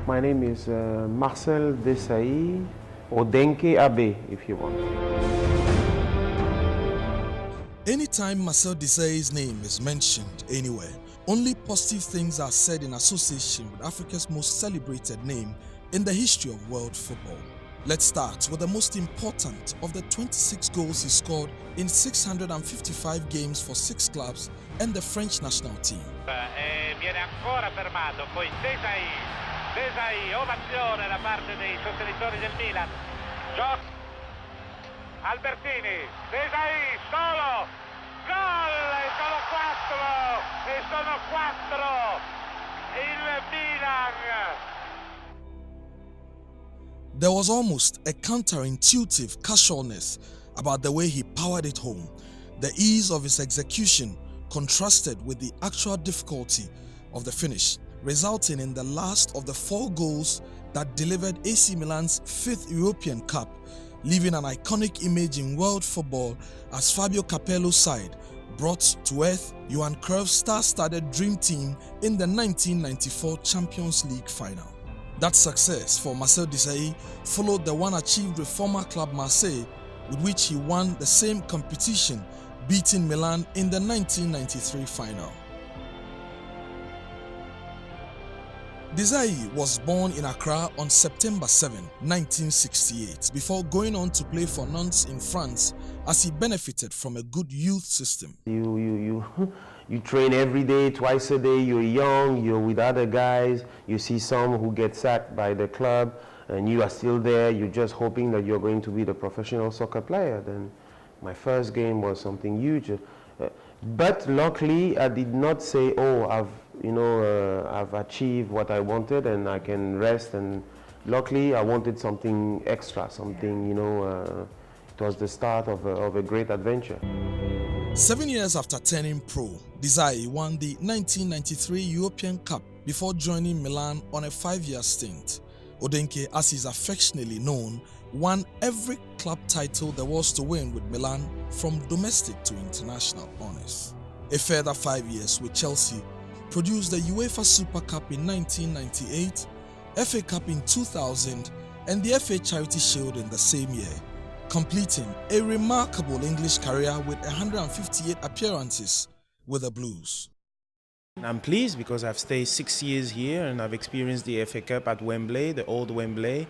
My name is Marcel Desaily, or Denke Abe, if you want. Anytime Marcel Desaily's name is mentioned anywhere, only positive things are said in association with Africa's most celebrated name in the history of world football. Let's start with the most important of the 26 goals he scored in 655 games for 6 clubs and the French national team. Viene ancora fermato, poi Desaily, ovazione da parte dei sostenitori del Milan. Gioc, Albertini, Desaily, solo, gol, e sono 4, il Milan. There was almost a counterintuitive casualness about the way he powered it home. The ease of his execution contrasted with the actual difficulty of the finish, resulting in the last of the 4 goals that delivered AC Milan's 5th European Cup, leaving an iconic image in world football as Fabio Capello's side brought to earth Johan Cruyff's star-studded dream team in the 1994 Champions League final. That success for Marcel Desaily followed the one achieved with former club Marseille, with which he won the same competition, beating Milan in the 1993 final. Desaily was born in Accra on September 7, 1968, before going on to play for Nantes in France as he benefited from a good youth system. You train every day, twice a day, you're young, you're with other guys, you see some who get sacked by the club and you are still there, you're just hoping that you're going to be the professional soccer player. Then my first game was something huge. But luckily I did not say, oh, I've achieved what I wanted and I can rest. And luckily I wanted something extra, something, it was the start of a great adventure. 7 years after turning pro, Desaily won the 1993 European Cup before joining Milan on a 5-year stint. Odenke, as he's affectionately known, won every club title there was to win with Milan, from domestic to international honours. A further 5 years with Chelsea produced the UEFA Super Cup in 1998, FA Cup in 2000 and the FA Charity Shield in the same year, completing a remarkable English career with 158 appearances with the Blues. I'm pleased because I've stayed 6 years here and I've experienced the FA Cup at Wembley, the old Wembley.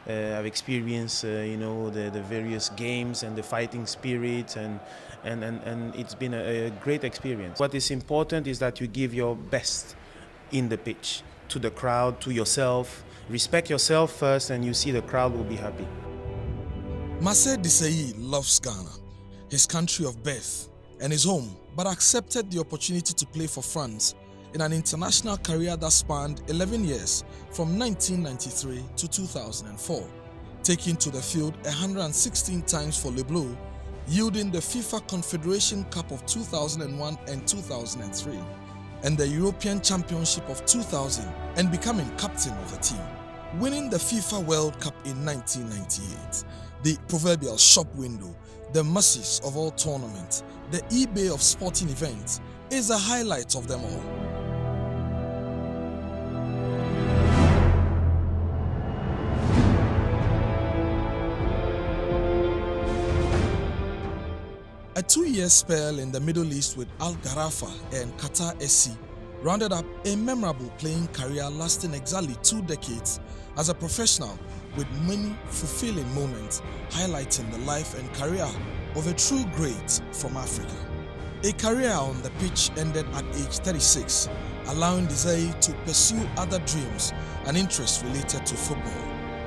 I've experienced, the various games and the fighting spirit, and it's been a great experience. What is important is that you give your best in the pitch, to the crowd, to yourself. Respect yourself first and you see the crowd will be happy. Marcel Desaily loves Ghana, his country of birth and his home, but accepted the opportunity to play for France in an international career that spanned 11 years from 1993 to 2004, taking to the field 116 times for Le Bleu, yielding the FIFA Confederation Cup of 2001 and 2003, and the European Championship of 2000, and becoming captain of the team. Winning the FIFA World Cup in 1998, the proverbial shop window, the masses of all tournaments, the eBay of sporting events, is a highlight of them all. A 2-year spell in the Middle East with Al Gharafa and Qatar SC rounded up a memorable playing career lasting exactly 2 decades as a professional, with many fulfilling moments highlighting the life and career of a true great from Africa. A career on the pitch ended at age 36, allowing Desaily to pursue other dreams and interests related to football.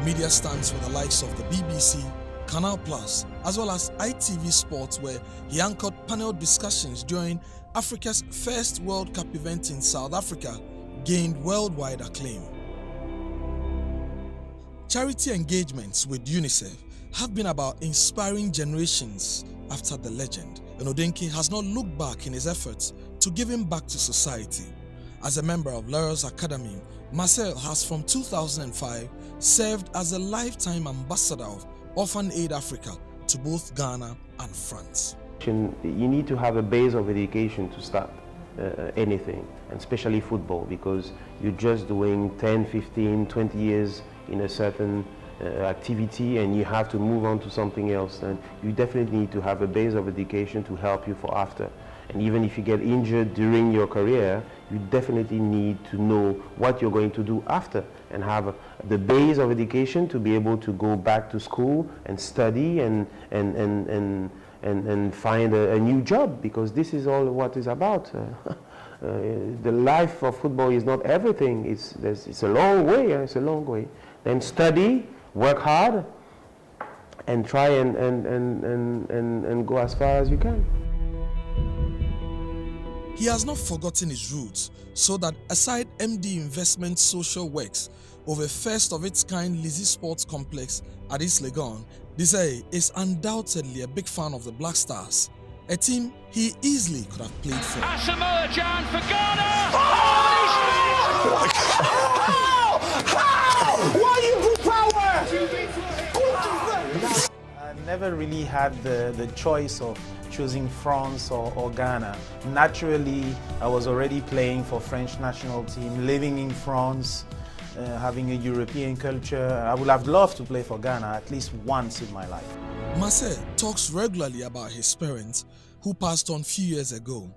Media stunts with the likes of the BBC, Canal Plus, as well as ITV Sports, where he anchored panel discussions during Africa's first World Cup event in South Africa, gained worldwide acclaim. Charity engagements with UNICEF have been about inspiring generations after the legend, and Odenke has not looked back in his efforts to giving back to society. As a member of Laurel's Academy, Marcel has from 2005 served as a lifetime ambassador of Orphan Aid Africa to both Ghana and France. You need to have a base of education to start. anything, and especially football, because you're just doing 10, 15, 20 years in a certain activity, and you have to move on to something else. And you definitely need to have a base of education to help you for after. And even if you get injured during your career, you definitely need to know what you're going to do after, and have the base of education to be able to go back to school and study and find a new job, because this is all what it's about. The life of football is not everything. It's a long way. It's a long way. Then study, work hard, and try and go as far as you can. He has not forgotten his roots, so that aside MD Investment social works of a first of its kind Lizzie Sports Complex at East Legon, Desaily is undoubtedly a big fan of the Black Stars, a team he easily could have played for. Asamoah Gyan for Ghana! Why you put power? I never really had the choice of choosing France or Ghana. Naturally, I was already playing for French national team, living in France, having a European culture. I would have loved to play for Ghana at least once in my life. Marcel talks regularly about his parents, who passed on a few years ago,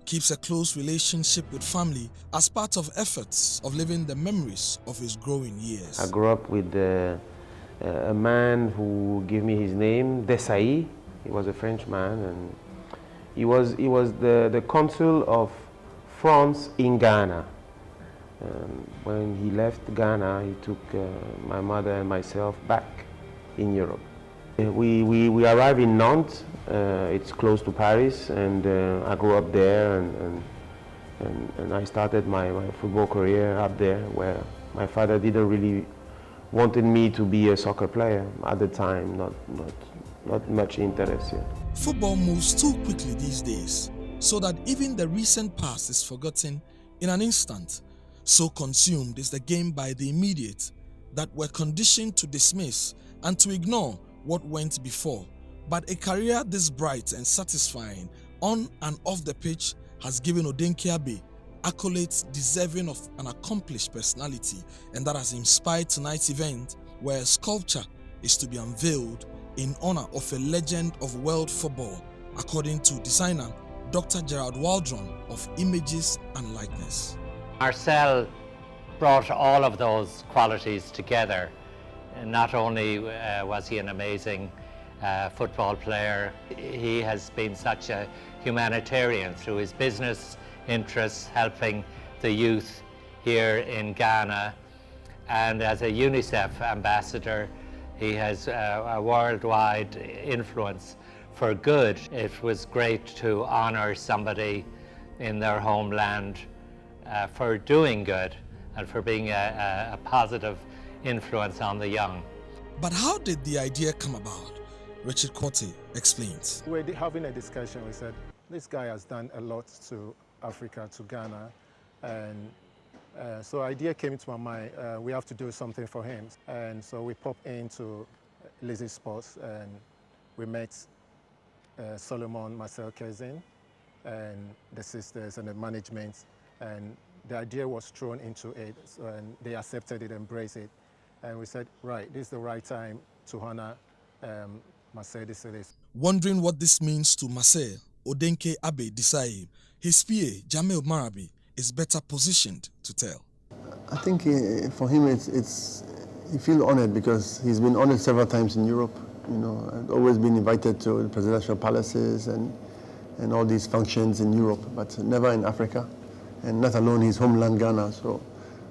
keeps a close relationship with family as part of efforts of living the memories of his growing years. I grew up with a man who gave me his name, Desaily. He was a French man, and he was the consul of France in Ghana. When he left Ghana, he took my mother and myself back in Europe. We arrived in Nantes. It's close to Paris, and I grew up there, and I started my football career up there, where my father didn't really wanted me to be a soccer player at the time. Not much interest yet. Football moves too quickly these days, so that even the recent past is forgotten in an instant. So consumed is the game by the immediate that we're conditioned to dismiss and to ignore what went before. But a career this bright and satisfying on and off the pitch has given Odenke Abbey accolades deserving of an accomplished personality, and that has inspired tonight's event, where a sculpture is to be unveiled in honor of a legend of world football, according to designer Dr. Gerard Waldron of Images and Likeness. Marcel brought all of those qualities together. And not only was he an amazing football player, he has been such a humanitarian through his business interests, helping the youth here in Ghana. And as a UNICEF ambassador, he has a worldwide influence for good. It was great to honor somebody in their homeland for doing good and for being a positive influence on the young. But how did the idea come about? Richard Cote explains. We were having a discussion. We said, this guy has done a lot to Africa, to Ghana, and so the idea came into my mind, we have to do something for him. And so we popped into Lizzie Sports, and we met Solomon, Marcel Kezin, and the sisters and the management, and the idea was thrown into it, and they accepted it, embraced it. And we said, right, this is the right time to honor Marcel Desaily. Wondering what this means to Marcel, Odenke Abbey Desaily, his PA, Jamil Marabi, is better positioned to tell. I think for him, he feels honored because he's been honored several times in Europe. You know, and always been invited to the presidential palaces and all these functions in Europe, but never in Africa, and not alone his homeland Ghana. So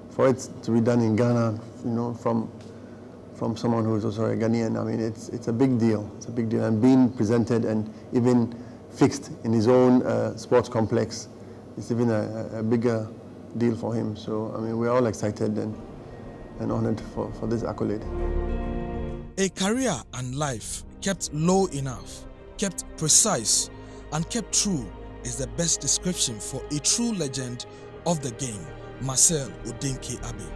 for it to be done in Ghana, you know, from someone who is also a Ghanaian, I mean, it's a big deal. It's a big deal, and being presented and even fixed in his own sports complex, it's even a bigger deal for him. So I mean, we're all excited and honored for this accolade. A career and life kept low enough, kept precise, and kept true is the best description for a true legend of the game, Marcel Odenke Abbey.